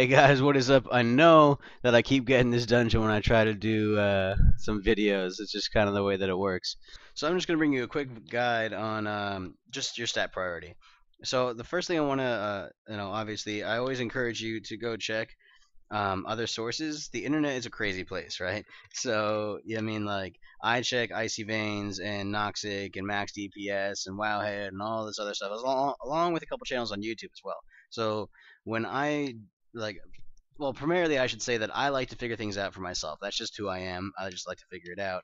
Hey guys, what is up? I know that I keep getting this dungeon when I try to do some videos. It's just kind of the way that it works. So I'm just going to bring you a quick guide on just your stat priority. So the first thing I want to, obviously, I always encourage you to go check other sources. The internet is a crazy place, right? So, yeah, I mean, like, I check Icy Veins and Noxic and Max DPS and Wowhead and all this other stuff, along with a couple channels on YouTube as well. So, when I, like, well, primarily I should say that I like to figure things out for myself. That's just who I am. I just like to figure it out.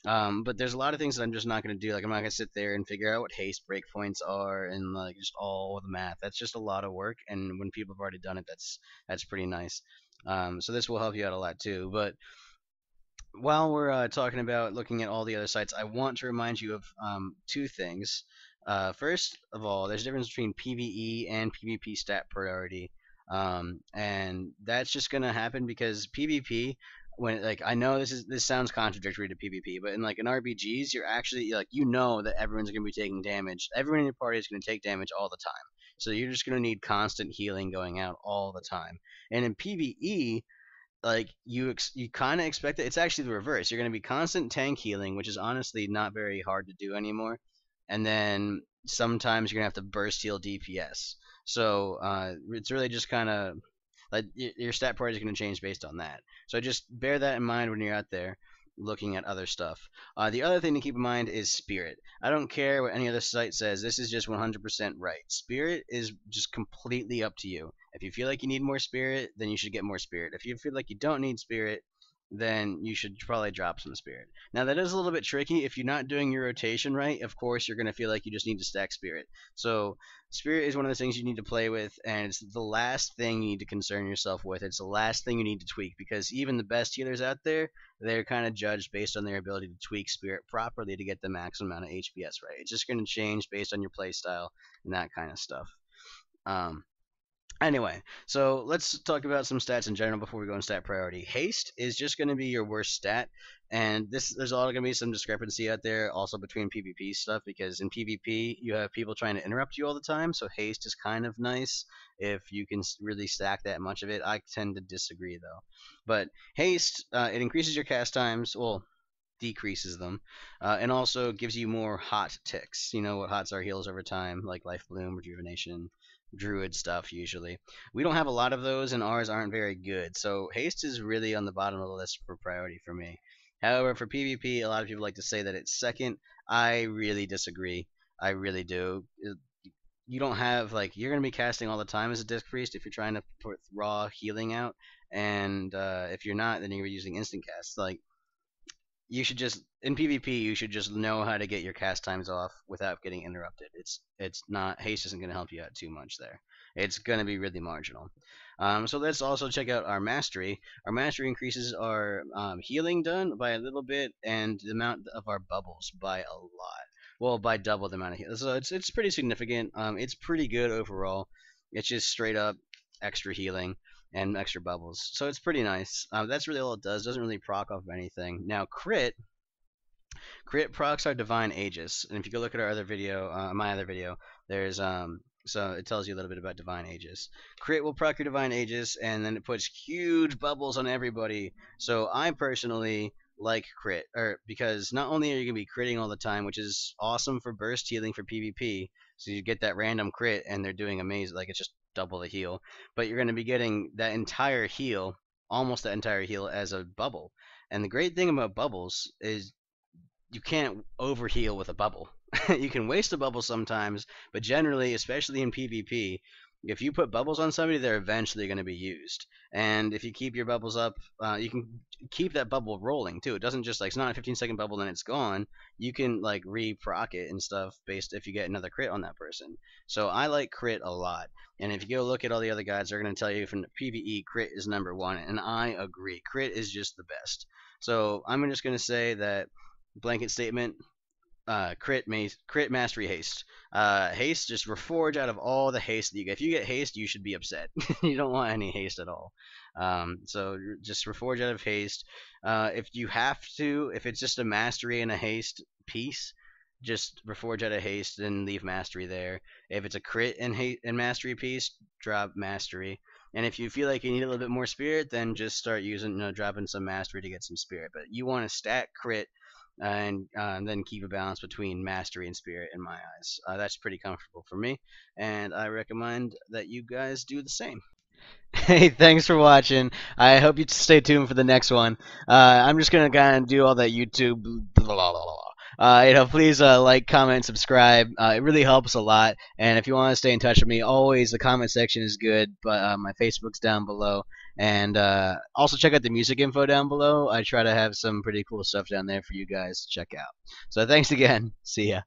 But there's a lot of things that I'm just not going to do. Like, I'm not going to sit there and figure out what haste breakpoints are and, like, just all the math. That's just a lot of work, and when people have already done it, that's pretty nice. So this will help you out a lot too. But while we're talking about looking at all the other sites, I want to remind you of two things. First of all, there's a difference between PvE and PvP stat priority. And that's just gonna happen because PvP, when, like, I know this sounds contradictory to PvP, but in RPGs, you're actually, like, that everyone's gonna be taking damage. Everyone in your party is gonna take damage all the time. So you're just gonna need constant healing going out all the time. And in PvE, like, you kind of expect it. It's actually the reverse. You're going to be constant tank healing, which is honestly not very hard to do anymore. And then sometimes you're going to have to burst heal DPS. So it's really just kind of like your stat priority is going to change based on that. So just bear that in mind when you're out there looking at other stuff. The other thing to keep in mind is spirit. I don't care what any other site says. This is just 100% right. Spirit is just completely up to you. If you feel like you need more spirit, then you should get more spirit. If you feel like you don't need spirit, then you should probably drop some spirit. Now, that is a little bit tricky. If you're not doing your rotation right, of course, you're going to feel like you just need to stack spirit. So spirit is one of the things you need to play with, and it's the last thing you need to concern yourself with. It's the last thing you need to tweak, because even the best healers out there, they're kind of judged based on their ability to tweak spirit properly to get the maximum amount of HPS right. It's just going to change based on your playstyle and that kind of stuff. Um, Anyway, so let's talk about some stats in general before we go on stat priority. Haste is just going to be your worst stat, and there's all going to be some discrepancy out there also between PvP stuff, because in PvP you have people trying to interrupt you all the time, so haste is kind of nice if you can really stack that much of it. I tend to disagree though. But haste, it increases your cast times, well, decreases them, and also gives you more hot ticks. You know what hots are? Heals over time, like life bloom, rejuvenation, druid stuff usually. We don't have a lot of those, and ours aren't very good, so haste is really on the bottom of the list for priority for me. However, for PvP, a lot of people like to say that it's second. I really disagree. I really do. You don't have, like, you're going to be casting all the time as a disc priest if you're trying to put raw healing out, and if you're not, then you're using instant cast. Like, you should just, in PvP, you should just know how to get your cast times off without getting interrupted. It's not, haste isn't going to help you out too much there. It's going to be really marginal. So let's also check out our mastery. Our mastery increases our healing done by a little bit, and the amount of our bubbles by a lot. Well, by double the amount of healing. So it's pretty significant. It's pretty good overall. It's just straight up extra healing and extra bubbles. So it's pretty nice. That's really all it does. Doesn't really proc off of anything. Now, crit procs our divine aegis, and if you go look at our other video, my other video, there's so it tells you a little bit about divine aegis. Crit will proc your divine aegis, and then it puts huge bubbles on everybody. So I personally like crit, because not only are you gonna be critting all the time, which is awesome for burst healing for PvP, so you get that random crit and they're doing amazing, like it's just double the heal, but you're gonna be getting that entire heal, almost that entire heal, as a bubble. And the great thing about bubbles is you can't overheal with a bubble. You can waste a bubble sometimes, but generally, especially in PvP, if you put bubbles on somebody, they're eventually going to be used. And if you keep your bubbles up, you can keep that bubble rolling too. It doesn't just, like, it's not a 15-second bubble and it's gone. You can, like, re-proc it and stuff based if you get another crit on that person. So I like crit a lot. And if you go look at all the other guides, they're going to tell you from the PvE, crit is #1, and I agree. Crit is just the best. So I'm just going to say that blanket statement, crit mastery haste. Haste, just reforge out of all the haste that you get. If you get haste, you should be upset. You don't want any haste at all. So just reforge out of haste. If you have to, if it's just a mastery and a haste piece, just reforge out of haste and leave mastery there. If it's a crit and mastery piece, drop mastery. And if you feel like you need a little bit more spirit, then just start using, dropping some mastery to get some spirit. But you want to stack crit and then keep a balance between mastery and spirit in my eyes. That's pretty comfortable for me, and I recommend that you guys do the same. Hey, thanks for watching. I hope you stay tuned for the next one. I'm just gonna kind of do all that YouTube. Blah, blah, blah, blah. Please like, comment, subscribe. It really helps a lot. And if you want to stay in touch with me, always the comment section is good. But my Facebook's down below, and also check out the music info down below. I try to have some pretty cool stuff down there for you guys to check out. So thanks again. See ya.